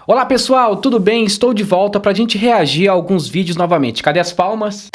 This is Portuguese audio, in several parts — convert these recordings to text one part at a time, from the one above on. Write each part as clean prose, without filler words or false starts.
Olá pessoal, tudo bem? Estou de volta para a gente reagir a alguns vídeos novamente. Cadê as palmas?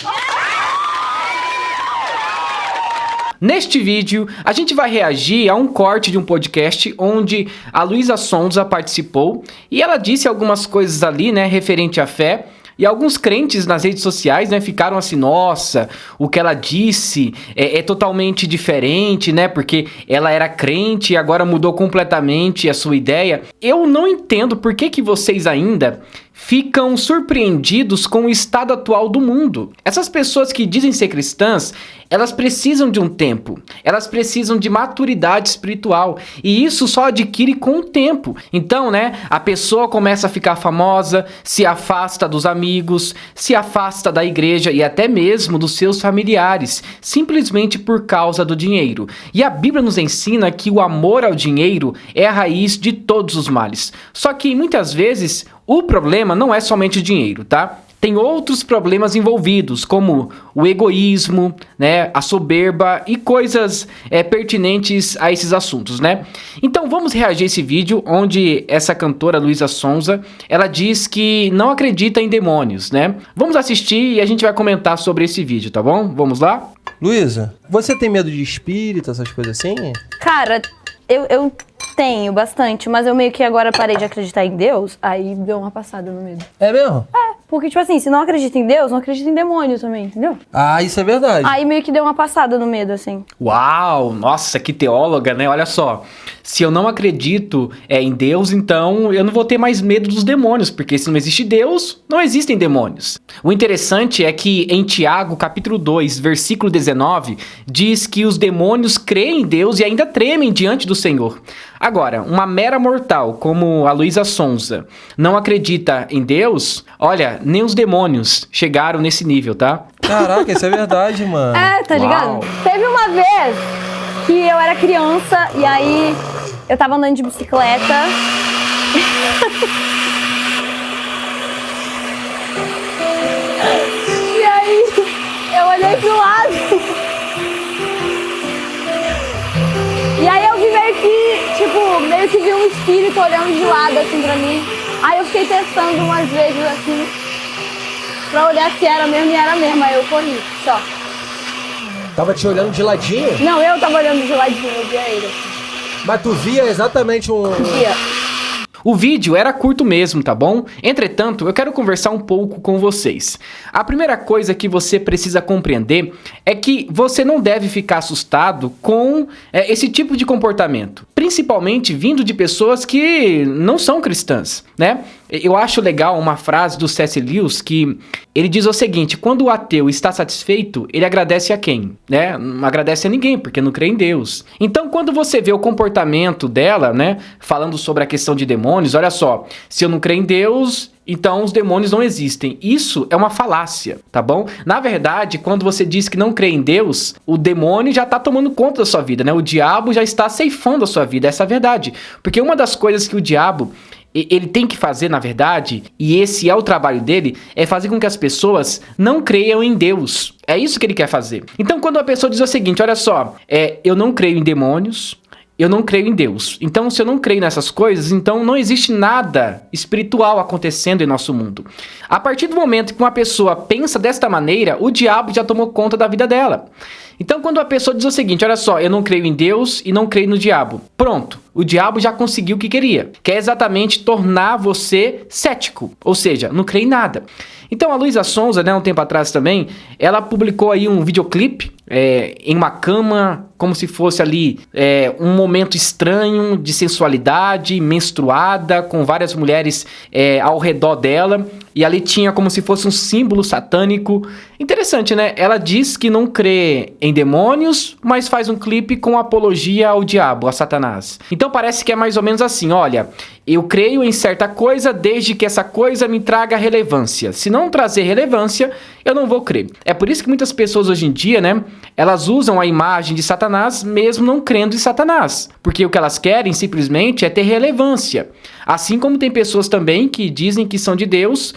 Neste vídeo, a gente vai reagir a um corte de um podcast onde a Luísa Sonza participou e ela disse algumas coisas ali, né, referente à fé. E alguns crentes nas redes sociais, né, ficaram assim, nossa, o que ela disse é totalmente diferente, né, porque ela era crente e agora mudou completamente a sua ideia. Eu não entendo por que vocês ainda ficam surpreendidos com o estado atual do mundo. Essas pessoas que dizem ser cristãs, elas precisam de um tempo, elas precisam de maturidade espiritual, e isso só adquire com o tempo. Então, né, a pessoa começa a ficar famosa, se afasta dos amigos, se afasta da igreja e até mesmo dos seus familiares, simplesmente por causa do dinheiro. E a Bíblia nos ensina que o amor ao dinheiro é a raiz de todos os males. Só que muitas vezes o problema não é somente o dinheiro, tá? Tem outros problemas envolvidos, como o egoísmo, né, a soberba e coisas pertinentes a esses assuntos, né? Então vamos reagir a esse vídeo onde essa cantora Luísa Sonza, ela diz que não acredita em demônios, né? Vamos assistir e a gente vai comentar sobre esse vídeo, tá bom? Vamos lá? Luísa, você tem medo de espírito, essas coisas assim? Cara, eu tenho bastante, mas eu meio que agora parei de acreditar em Deus, aí deu uma passada no medo. É mesmo? É, porque tipo assim, se não acredita em Deus, não acredita em demônio também, entendeu? Ah, isso é verdade. Aí meio que deu uma passada no medo, assim. Uau, nossa, que teóloga, né? Olha só, se eu não acredito em Deus, então eu não vou ter mais medo dos demônios, porque se não existe Deus, não existem demônios. O interessante é que em Tiago, capítulo 2, versículo 19, diz que os demônios creem em Deus e ainda tremem diante do Senhor. Agora, uma mera mortal como a Luísa Sonza não acredita em Deus, olha, nem os demônios chegaram nesse nível, tá? Caraca, isso é verdade, mano. É, tá ligado? Uau. Teve uma vez que eu era criança e aí eu tava andando de bicicleta. E aí eu olhei pro lado. E aí eu vi meio que vi um espírito olhando de lado assim pra mim. Aí eu fiquei testando umas vezes assim, pra olhar se era mesmo e era mesmo. Aí eu corri, só. Tava te olhando de ladinho? Não, eu tava olhando de ladinho, eu via ele. Mas tu via exatamente um... Via. O vídeo era curto mesmo, tá bom? Entretanto, eu quero conversar um pouco com vocês. A primeira coisa que você precisa compreender é que você não deve ficar assustado com esse tipo de comportamento, principalmente vindo de pessoas que não são cristãs, né? Eu acho legal uma frase do C.S. Lewis que ele diz o seguinte: quando o ateu está satisfeito, ele agradece a quem? Né? Não agradece a ninguém, porque não crê em Deus. Então, quando você vê o comportamento dela, né, falando sobre a questão de demônios, olha só, se eu não creio em Deus, então os demônios não existem. Isso é uma falácia, tá bom? Na verdade, quando você diz que não crê em Deus, o demônio já está tomando conta da sua vida, né? O diabo já está ceifando a sua vida, essa é a verdade. Porque uma das coisas que o diabo ele tem que fazer, na verdade, e esse é o trabalho dele, é fazer com que as pessoas não creiam em Deus. É isso que ele quer fazer. Então, quando a pessoa diz o seguinte, olha só, eu não creio em demônios, eu não creio em Deus. Então, se eu não creio nessas coisas, então não existe nada espiritual acontecendo em nosso mundo. A partir do momento que uma pessoa pensa desta maneira, o diabo já tomou conta da vida dela. Então, quando a pessoa diz o seguinte, olha só, eu não creio em Deus e não creio no diabo. Pronto, o diabo já conseguiu o que queria, que é exatamente tornar você cético, ou seja, não crê em nada. Então, a Luísa Sonza, né, um tempo atrás também, ela publicou aí um videoclipe em uma cama, como se fosse ali um momento estranho de sensualidade, menstruada, com várias mulheres ao redor dela, e ali tinha como se fosse um símbolo satânico. Interessante, né? Ela diz que não crê em demônios, mas faz um clipe com apologia ao diabo, a Satanás. Então parece que é mais ou menos assim, olha, eu creio em certa coisa desde que essa coisa me traga relevância. Se não trazer relevância, eu não vou crer. É por isso que muitas pessoas hoje em dia, né, elas usam a imagem de Satanás mesmo não crendo em Satanás. Porque o que elas querem simplesmente é ter relevância. Assim como tem pessoas também que dizem que são de Deus,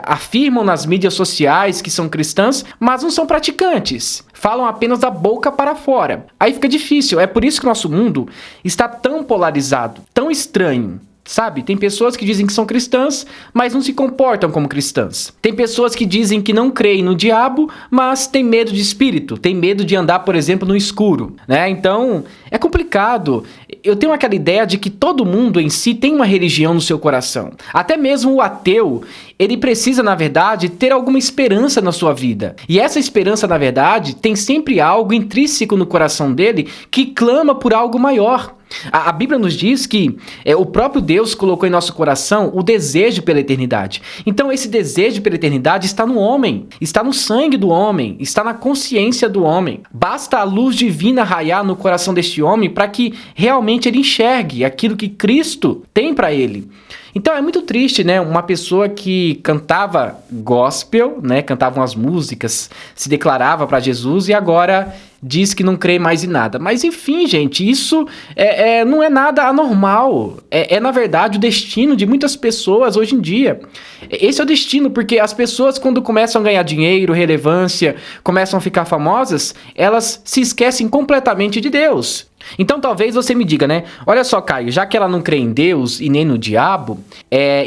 afirmam nas mídias sociais que são cristãs, mas não são praticantes. Falam apenas da boca para fora. Aí fica difícil. É por isso que o nosso mundo está tão polarizado, tão estranho. sabe? Tem pessoas que dizem que são cristãs, mas não se comportam como cristãs. Tem pessoas que dizem que não creem no diabo, mas têm medo de espírito, têm medo de andar, por exemplo, no escuro, né? Então, é complicado. Eu tenho aquela ideia de que todo mundo em si tem uma religião no seu coração. Até mesmo o ateu, ele precisa, na verdade, ter alguma esperança na sua vida. E essa esperança, na verdade, tem sempre algo intrínseco no coração dele que clama por algo maior. A Bíblia nos diz que o próprio Deus colocou em nosso coração o desejo pela eternidade. Então esse desejo pela eternidade está no homem, está no sangue do homem, está na consciência do homem. Basta a luz divina raiar no coração deste homem para que realmente ele enxergue aquilo que Cristo tem para ele. Então é muito triste, né? Uma pessoa que cantava gospel, né? Cantava umas músicas, se declarava para Jesus e agora diz que não crê mais em nada. Mas enfim, gente, isso não é nada anormal. Na verdade, o destino de muitas pessoas hoje em dia. Esse é o destino, porque as pessoas, quando começam a ganhar dinheiro, relevância, começam a ficar famosas, elas se esquecem completamente de Deus. Então talvez você me diga, né? Olha só, Caio, já que ela não crê em Deus e nem no diabo,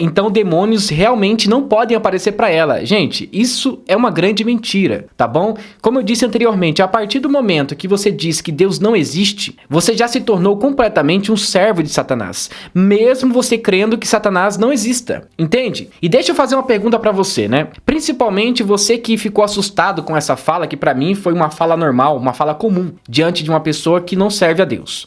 então demônios realmente não podem aparecer para ela. Gente, isso é uma grande mentira, tá bom? Como eu disse anteriormente, a partir do momento que você diz que Deus não existe, você já se tornou completamente um servo de Satanás, mesmo você crendo que Satanás não exista, entende? E deixa eu fazer uma pergunta para você, né? Principalmente você que ficou assustado com essa fala, que para mim foi uma fala normal, uma fala comum, diante de uma pessoa que não serve a Deus.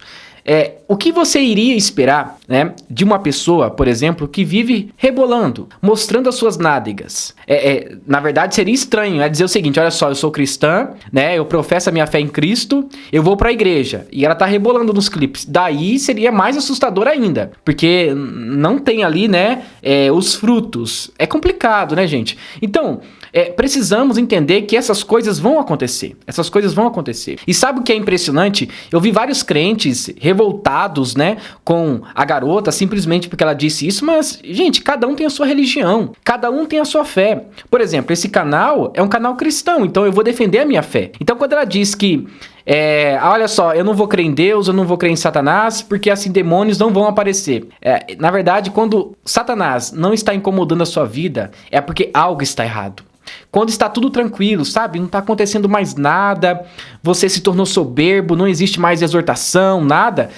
O que você iria esperar, né, de uma pessoa, por exemplo, que vive rebolando, mostrando as suas nádegas? Na verdade, seria estranho, dizer o seguinte: olha só, eu sou cristã, né, eu professo a minha fé em Cristo, eu vou pra igreja, e ela tá rebolando nos clipes. Daí seria mais assustador ainda, porque não tem ali, né, os frutos. É complicado, né, gente? Então, precisamos entender que essas coisas vão acontecer. Essas coisas vão acontecer. E sabe o que é impressionante? Eu vi vários crentes revoltados, né, com a garota simplesmente porque ela disse isso, mas, gente, cada um tem a sua religião, cada um tem a sua fé. Por exemplo, esse canal é um canal cristão, então eu vou defender a minha fé. Então, quando ela diz que olha só, eu não vou crer em Deus, eu não vou crer em Satanás, porque assim demônios não vão aparecer. Na verdade, quando Satanás não está incomodando a sua vida, é porque algo está errado. Quando está tudo tranquilo, sabe? Não está acontecendo mais nada, você se tornou soberbo, não existe mais exortação, nada.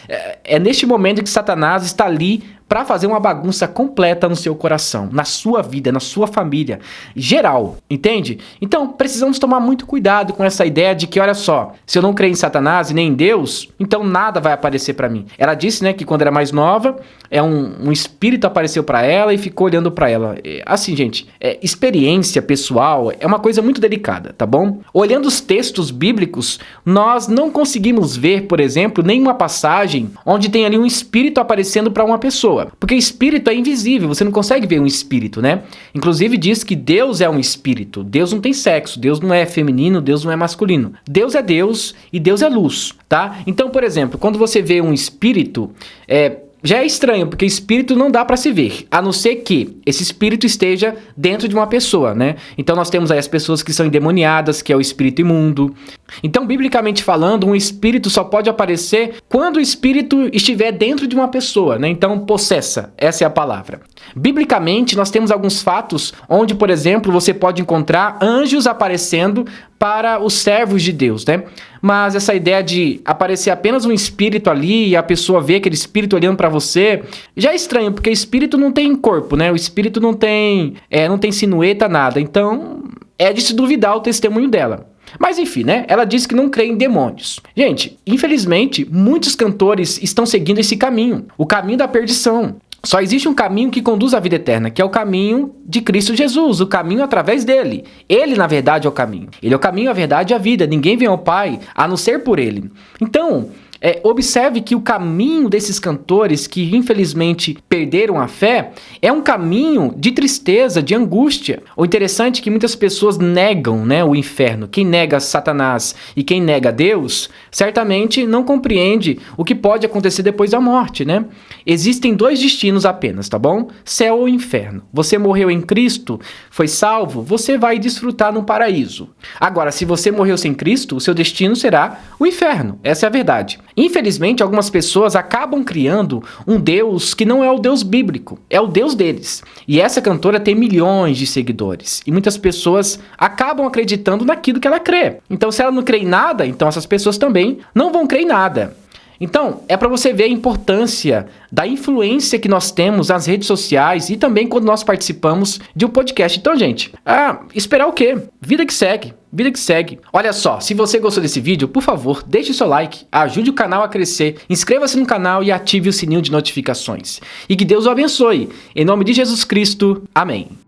É neste momento que Satanás está ali para fazer uma bagunça completa no seu coração, na sua vida, na sua família, geral, entende? Então, precisamos tomar muito cuidado com essa ideia de que, olha só, se eu não creio em Satanás e nem em Deus, então nada vai aparecer para mim. Ela disse, né, que quando era mais nova, um espírito apareceu para ela e ficou olhando para ela. Assim, gente, experiência pessoal é uma coisa muito delicada, tá bom? Olhando os textos bíblicos, nós não conseguimos ver, por exemplo, nenhuma passagem onde tem ali um espírito aparecendo para uma pessoa. Porque espírito é invisível, você não consegue ver um espírito, né? Inclusive diz que Deus é um espírito. Deus não tem sexo, Deus não é feminino, Deus não é masculino. Deus é Deus e Deus é luz, tá? Então, por exemplo, quando você vê um espírito, já é estranho, porque espírito não dá para se ver, a não ser que esse espírito esteja dentro de uma pessoa, né? Então nós temos aí as pessoas que são endemoniadas, que é o espírito imundo. Então, biblicamente falando, um espírito só pode aparecer quando o espírito estiver dentro de uma pessoa, né? Então, possessa, essa é a palavra. Biblicamente, nós temos alguns fatos onde, por exemplo, você pode encontrar anjos aparecendo para os servos de Deus, né? Mas essa ideia de aparecer apenas um espírito ali e a pessoa vê aquele espírito olhando para você, já é estranho, porque espírito não tem corpo, né? O espírito não tem sinueta, nada. Então, é de se duvidar o testemunho dela. Mas enfim, né? Ela disse que não crê em demônios. Gente, infelizmente, muitos cantores estão seguindo esse caminho, o caminho da perdição. Só existe um caminho que conduz à vida eterna, que é o caminho de Cristo Jesus, o caminho através dele. Ele, na verdade, é o caminho. Ele é o caminho, a verdade e a vida. Ninguém vem ao Pai a não ser por ele. Então, observe que o caminho desses cantores que infelizmente perderam a fé é um caminho de tristeza, de angústia. O interessante é que muitas pessoas negam, né, o inferno. Quem nega Satanás e quem nega Deus, certamente não compreende o que pode acontecer depois da morte, né? Existem dois destinos apenas, tá bom? Céu ou inferno. Você morreu em Cristo, foi salvo, você vai desfrutar no paraíso. Agora, se você morreu sem Cristo, o seu destino será o inferno. Essa é a verdade. Infelizmente, algumas pessoas acabam criando um Deus que não é o Deus bíblico, é o Deus deles. E essa cantora tem milhões de seguidores. E muitas pessoas acabam acreditando naquilo que ela crê. Então, se ela não crê em nada, então essas pessoas também não vão crer em nada. Então, é para você ver a importância da influência que nós temos nas redes sociais e também quando nós participamos de um podcast. Então, gente, esperar o quê? Vida que segue. Vida que segue. Olha só, se você gostou desse vídeo, por favor, deixe seu like, ajude o canal a crescer, inscreva-se no canal e ative o sininho de notificações. E que Deus o abençoe. Em nome de Jesus Cristo, amém.